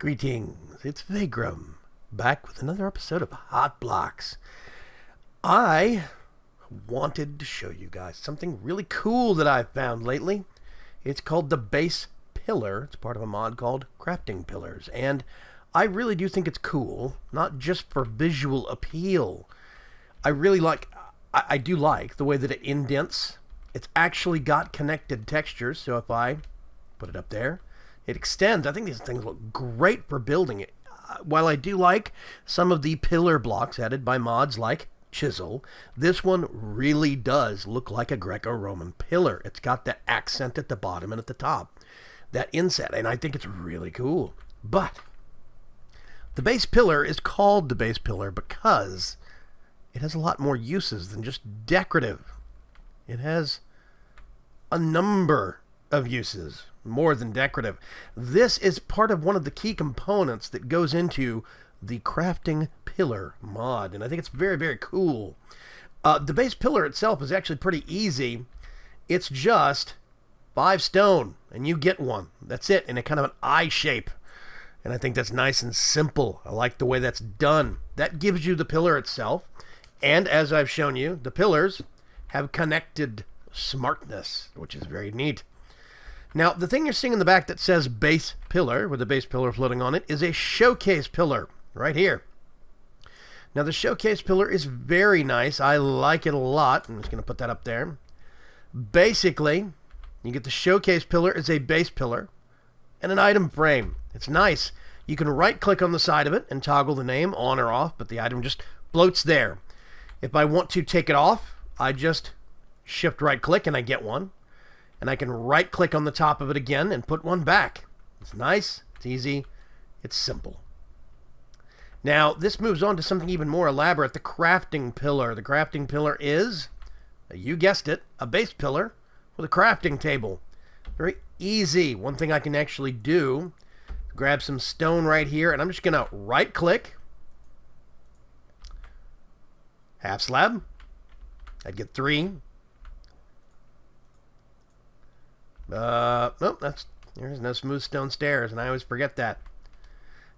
Greetings, it's Vaygrim, back with another episode of Hot Blocks. I wanted to show you guys something really cool that I've found lately. It's called the Base Pillar. It's part of a mod called Crafting Pillars, and I really do think it's cool, not just for visual appeal. I do like the way that it indents. It's actually got connected textures, so if I put it up there, it extends. I think these things look great for building it. While I do like some of the pillar blocks added by mods like Chisel, this one really does look like a Greco-Roman pillar. It's got that accent at the bottom and at the top, that inset, and I think it's really cool. But the base pillar is called the base pillar because it has a lot more uses than just decorative. It has a number of uses, more than decorative. This is part of one of the key components that goes into the Crafting Pillar mod, and I think it's very, very cool. The base pillar itself is actually pretty easy. It's just 5 stone, and you get one. That's it, in a kind of an eye shape. And I think that's nice and simple. I like the way that's done. That gives you the pillar itself, and as I've shown you, the pillars have connected smartness, which is very neat. Now, the thing you're seeing in the back that says base pillar, with the base pillar floating on it, is a showcase pillar, right here. Now, the showcase pillar is very nice. I like it a lot. I'm just going to put that up there. Basically, you get the showcase pillar as a base pillar and an item frame. It's nice. You can right-click on the side of it and toggle the name on or off, but the item just floats there. If I want to take it off, I just shift right-click and I get one. And I can right-click on the top of it again and put one back. It's nice, it's easy, it's simple. Now, this moves on to something even more elaborate, the crafting pillar. The crafting pillar is, you guessed it, a base pillar with a crafting table. Very easy. One thing I can actually do, grab some stone right here, and I'm just going to right-click, half slab. I'd get 3. Nope, there's no smooth stone stairs, and I always forget that.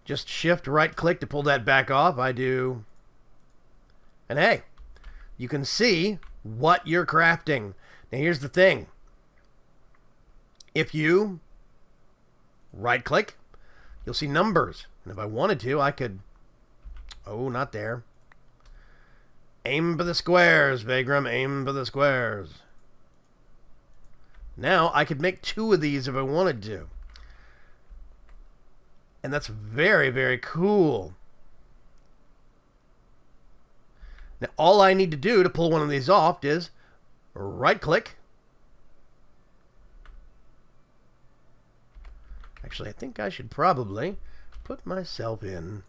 Just shift right click to pull that back off. I do. And hey, you can see what you're crafting. Now here's the thing. If you right click, you'll see numbers. And if I wanted to, I could, oh, not there. Aim for the squares, Vaygrim, aim for the squares. Now, I could make 2 of these if I wanted to. And that's very, very cool. Now, all I need to do to pull one of these off is right-click. Actually, I think I should probably put myself in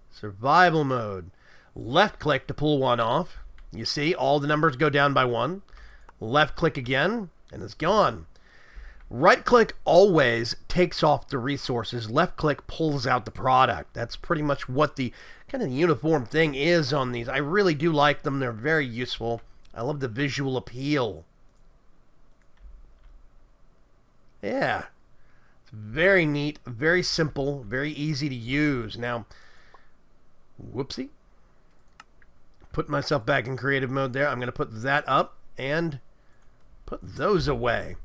survival mode. Left-click to pull one off. You see, all the numbers go down by 1. Left click again, and it's gone. Right click always takes off the resources. Left click pulls out the product. That's pretty much what the kind of uniform thing is on these. I really do like them. They're very useful. I love the visual appeal. Yeah. It's very neat, very simple, very easy to use. Now, whoopsie. Put myself back in creative mode there. I'm going to put that up and put those away.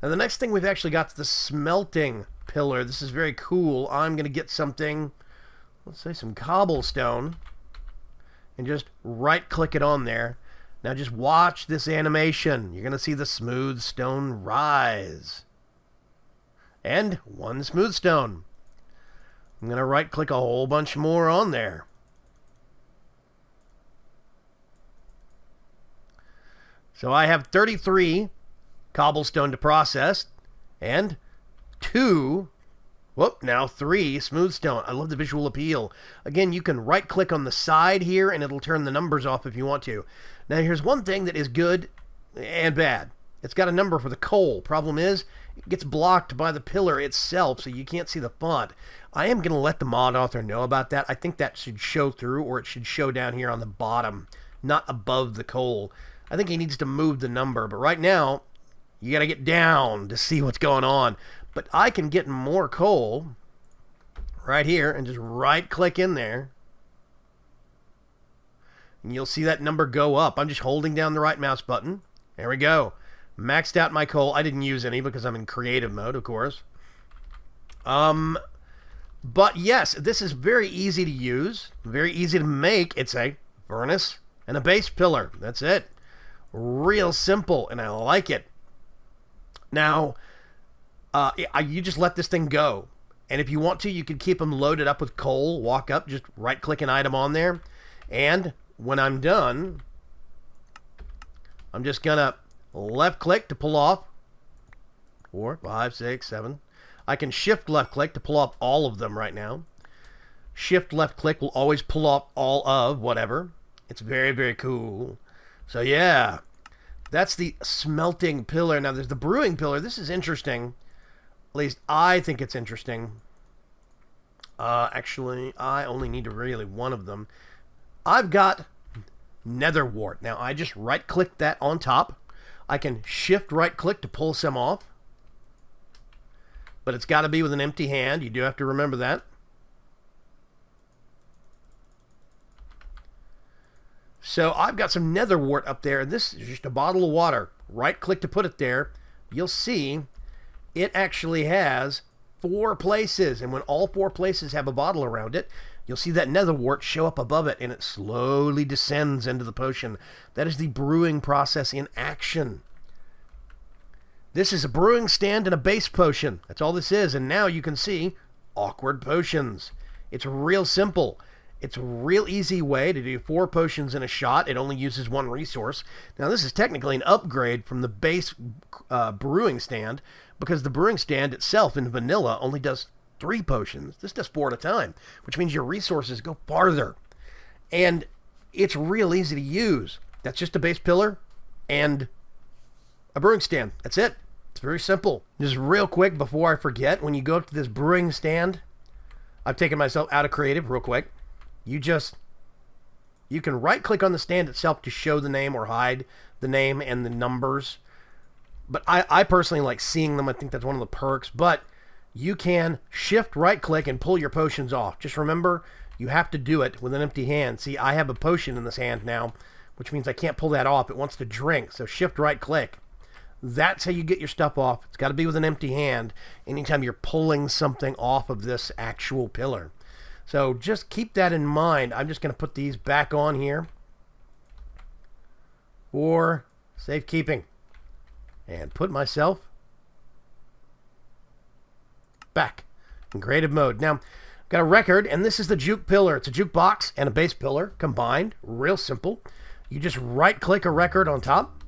Now the next thing we've actually got is the smelting pillar. This is very cool. I'm going to get something, let's say some cobblestone, and just right click it on there. Now just watch this animation. You're going to see the smooth stone rise. And 1 smooth stone. I'm going to right click a whole bunch more on there. So I have 33 cobblestone to process, and 2, now 3 smooth stone. I love the visual appeal. Again, you can right-click on the side here, and it'll turn the numbers off if you want to. Now, here's one thing that is good and bad. It's got a number for the coal. Problem is, it gets blocked by the pillar itself, so you can't see the font. I am going to let the mod author know about that. I think that should show through, or it should show down here on the bottom, not above the coal. I think he needs to move the number, but right now, you got to get down to see what's going on. But I can get more coal right here and just right-click in there. And you'll see that number go up. I'm just holding down the right mouse button. There we go. Maxed out my coal. I didn't use any because I'm in creative mode, of course. But yes, this is very easy to use. Very easy to make. It's a furnace and a base pillar. That's it. Real simple, and I like it. Now, you just let this thing go. And if you want to, you can keep them loaded up with coal. Walk up, just right-click an item on there. And when I'm done, I'm just going to left-click to pull off 4, 5, 6, 7. I can shift left-click to pull off all of them right now. Shift left-click will always pull off all of whatever. It's very, very cool. So, yeah, that's the smelting pillar. Now, there's the brewing pillar. This is interesting. At least I think it's interesting. Actually, I only need really one of them. I've got nether wart. Now, I just right-click that on top. I can shift right-click to pull some off. But it's got to be with an empty hand. You do have to remember that. So I've got some nether wart up there. And this is just a bottle of water. Right-click to put it there. You'll see it actually has 4 places. And when all 4 places have a bottle around it, you'll see that nether wart show up above it, and it slowly descends into the potion. That is the brewing process in action. This is a brewing stand and a base potion. That's all this is. And now you can see awkward potions. It's real simple. It's a real easy way to do 4 potions in a shot. It only uses 1 resource. Now, this is technically an upgrade from the base brewing stand, because the brewing stand itself in vanilla only does 3 potions. This does 4 at a time, which means your resources go farther. And it's real easy to use. That's just a base pillar and a brewing stand. That's it. It's very simple. Just real quick before I forget, when you go up to this brewing stand, I've taken myself out of creative real quick. You can right-click on the stand itself to show the name or hide the name and the numbers. But I personally like seeing them. I think that's one of the perks. But you can shift right-click and pull your potions off. Just remember, you have to do it with an empty hand. See, I have a potion in this hand now, which means I can't pull that off. It wants to drink. So shift right-click. That's how you get your stuff off. It's got to be with an empty hand anytime you're pulling something off of this actual pillar. So just keep that in mind. I'm just going to put these back on here for safekeeping. And put myself back in creative mode. Now, I've got a record, and this is the Juke pillar. It's a jukebox and a base pillar combined. Real simple. You just right-click a record on top.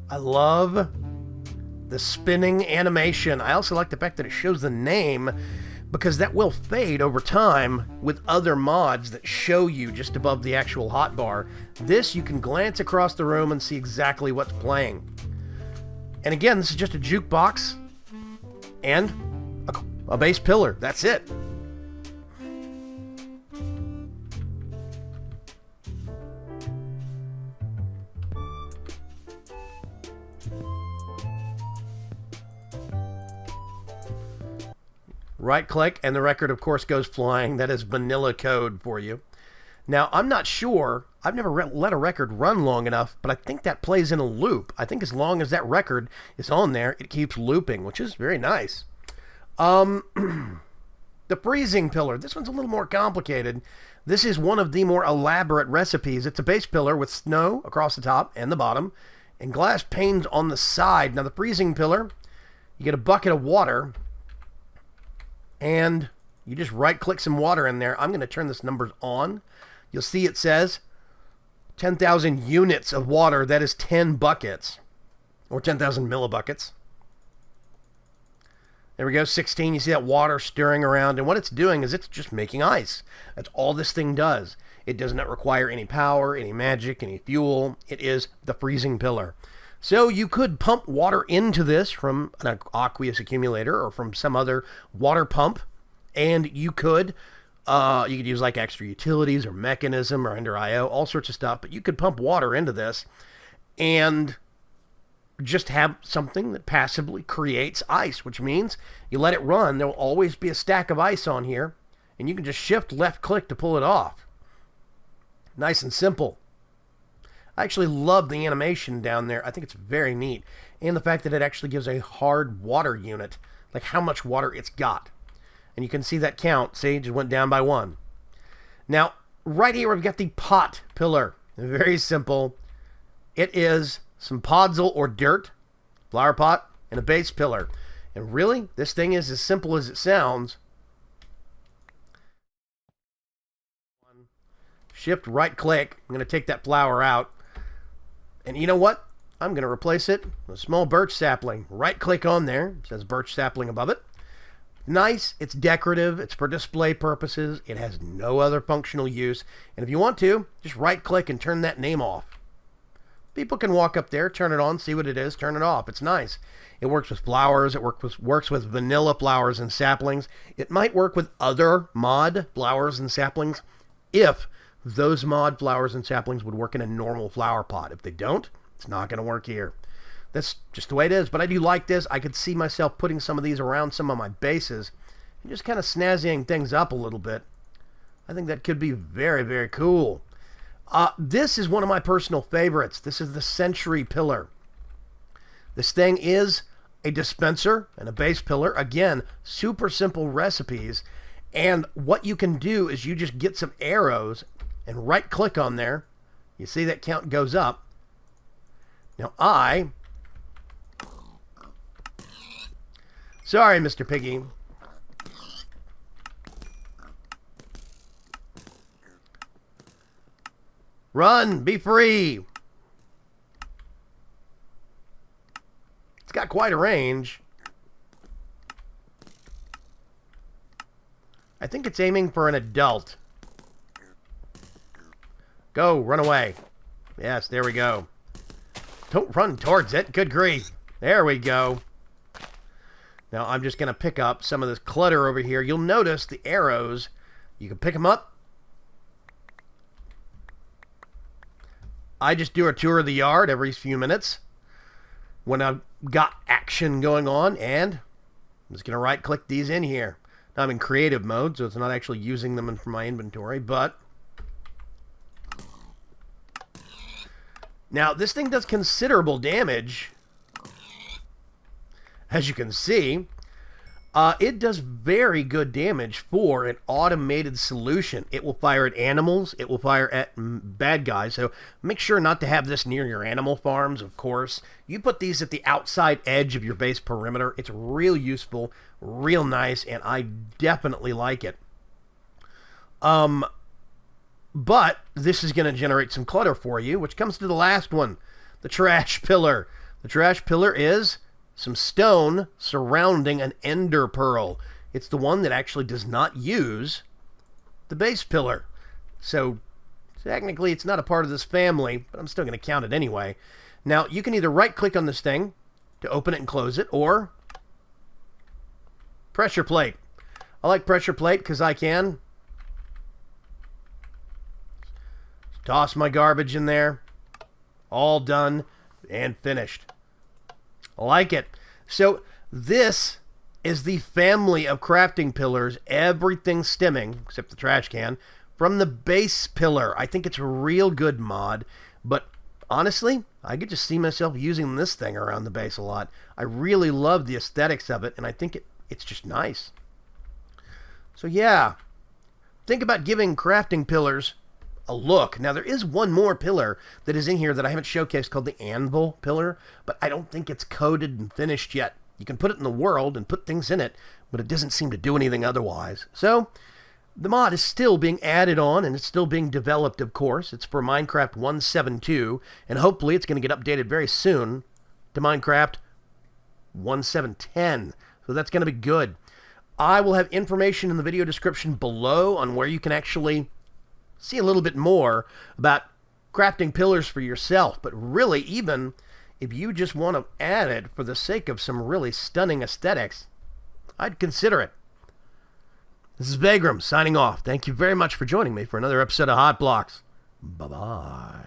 I love the spinning animation. I also like the fact that it shows the name, because that will fade over time with other mods that show you just above the actual hotbar. This, you can glance across the room and see exactly what's playing. And again, this is just a jukebox and a base pillar. That's it. Right-click, and the record, of course, goes flying. That is vanilla code for you. Now, I'm not sure. I've never let a record run long enough, but I think that plays in a loop. I think as long as that record is on there, it keeps looping, which is very nice. The freezing pillar. This one's a little more complicated. This is one of the more elaborate recipes. It's a base pillar with snow across the top and the bottom, and glass panes on the side. Now, the freezing pillar, you get a bucket of water, and you just right-click some water in there. I'm going to turn this numbers on. You'll see it says 10,000 units of water. That is 10 buckets, or 10,000 millibuckets. There we go, 16. You see that water stirring around, and what it's doing is it's just making ice. That's all this thing does. It does not require any power, any magic, any fuel. It is the freezing pillar. So you could pump water into this from an aqueous accumulator or from some other water pump, and you could You could use like extra utilities or mechanism or under IO, all sorts of stuff. But you could pump water into this and just have something that passively creates ice, which means you let it run. There will always be a stack of ice on here, and you can just shift left click to pull it off. Nice and simple. I actually love the animation down there. I think it's very neat. And the fact that it actually gives a hard water unit, like how much water it's got. And you can see that count. See, it just went down by 1. Now, right here we've got the pot pillar. Very simple. It is some podzol or dirt, flower pot, and a base pillar. And really, this thing is as simple as it sounds. Shift right click. I'm going to take that flower out. And you know what? I'm going to replace it with a small birch sapling. Right click on there. It says birch sapling above it. Nice. It's decorative. It's for display purposes. It has no other functional use. And if you want to, just right click and turn that name off. People can walk up there, turn it on, see what it is, turn it off. It's nice. It works with flowers. It works with vanilla flowers and saplings. It might work with other mod flowers and saplings if those mod flowers and saplings would work in a normal flower pot. If they don't, it's not going to work here. That's just the way it is. But I do like this. I could see myself putting some of these around some of my bases and just kind of snazzying things up a little bit. I think that could be very, very cool. This is one of my personal favorites. This is the Sentry pillar. This thing is a dispenser and a base pillar. Again, super simple recipes. And what you can do is you just get some arrows and right click on there. You see that count goes up. Now sorry, Mr. Piggy. Run, be free. It's got quite a range. I think it's aiming for an adult. Go, run away. Yes, there we go. Don't run towards it. Good grief. There we go. Now I'm just going to pick up some of this clutter over here. You'll notice the arrows. You can pick them up. I just do a tour of the yard every few minutes when I've got action going on, and I'm just going to right click these in here. Now I'm in creative mode, so it's not actually using them from my inventory, but now this thing does considerable damage. As you can see, it does very good damage for an automated solution. It will fire at animals. It will fire at bad guys. So make sure not to have this near your animal farms, of course. You put these at the outside edge of your base perimeter. It's real useful, real nice, and I definitely like it. But this is going to generate some clutter for you, which comes to the last one, the trash pillar. The trash pillar is some stone surrounding an ender pearl. It's the one that actually does not use the base pillar. So technically it's not a part of this family, but I'm still going to count it anyway. Now you can either right click on this thing to open it and close it, or pressure plate. I like pressure plate because I can toss my garbage in there. All done and finished. I like it. So this is the family of crafting pillars, everything stemming, except the trash can, from the base pillar. I think it's a real good mod, but honestly, I could just see myself using this thing around the base a lot. I really love the aesthetics of it, and I think it's just nice. So yeah, think about giving crafting pillars a look. Now there is one more pillar that is in here that I haven't showcased called the anvil pillar, but I don't think it's coded and finished yet. You can put it in the world and put things in it, but it doesn't seem to do anything otherwise. So the mod is still being added on, and it's still being developed, of course. It's for Minecraft 1.7.2, and hopefully it's going to get updated very soon to Minecraft 1.7.10. So that's going to be good. I will have information in the video description below on where you can actually see a little bit more about crafting pillars for yourself. But really, even if you just want to add it for the sake of some really stunning aesthetics, I'd consider it. This is Vaygrim signing off. Thank you very much for joining me for another episode of Hot Blocks. Bye-bye.